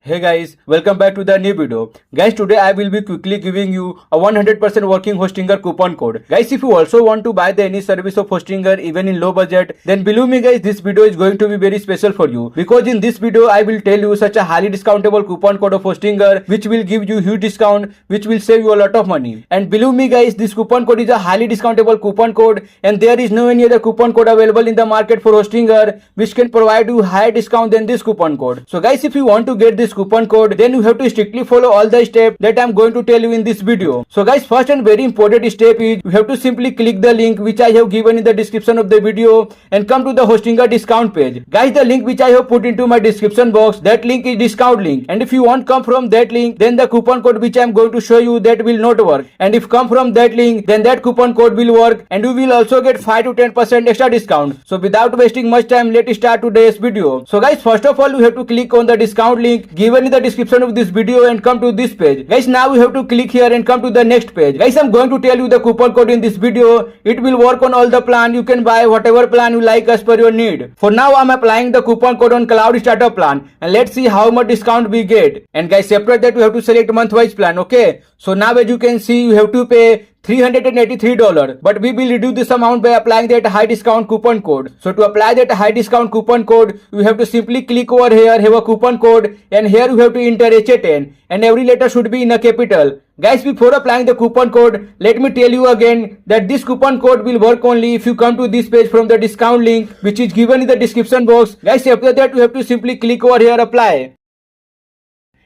Hey guys, welcome back to the new video. Guys, today I will be quickly giving you a 100% working Hostinger coupon code. Guys, if you also want to buy the any service of Hostinger even in low budget, then believe me guys, this video is going to be very special for you. Because in this video, I will tell you such a highly discountable coupon code of Hostinger which will give you huge discount, which will save you a lot of money. And believe me guys, this coupon code is a highly discountable coupon code and there is no any other coupon code available in the market for Hostinger which can provide you higher discount than this coupon code. So guys, if you want to get this coupon code, then you have to strictly follow all the steps that I'm going to tell you in this video. So guys, first and very important step is you have to simply click the link which I have given in the description of the video and come to the Hostinger discount page. Guys, the link which I have put into my description box, that link is discount link, and if you won't come from that link, then the coupon code which I'm going to show you, that will not work. And if come from that link, then that coupon code will work and you will also get 5 to 10% extra discount. So without wasting much time, let's start today's video. So guys, first of all, you have to click on the discount link given in the description of this video and come to this page. Guys, now we have to click here and come to the next page. Guys, I'm going to tell you the coupon code in this video. It will work on all the plan. You can buy whatever plan you like as per your need. For now, I'm applying the coupon code on cloud startup plan and let's see how much discount we get. And guys, separate that you have to select month-wise plan. Okay, so now as you can see, you have to pay $383, but we will reduce this amount by applying that high discount coupon code. So to apply that high discount coupon code, you have to simply click over here, have a coupon code, and here you have to enter HA10 and every letter should be in a capital. Guys, before applying the coupon code, let me tell you again that this coupon code will work only if you come to this page from the discount link which is given in the description box. Guys, after that you have to simply click over here, apply.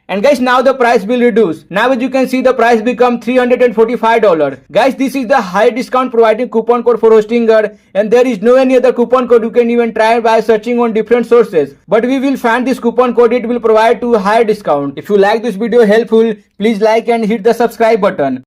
And guys, now the price will reduce. Now as you can see, the price become $345. Guys, this is the high discount providing coupon code for Hostinger and there is no any other coupon code you can even try by searching on different sources. But we will find this coupon code, it will provide to higher discount. If you like this video helpful, please like and hit the subscribe button.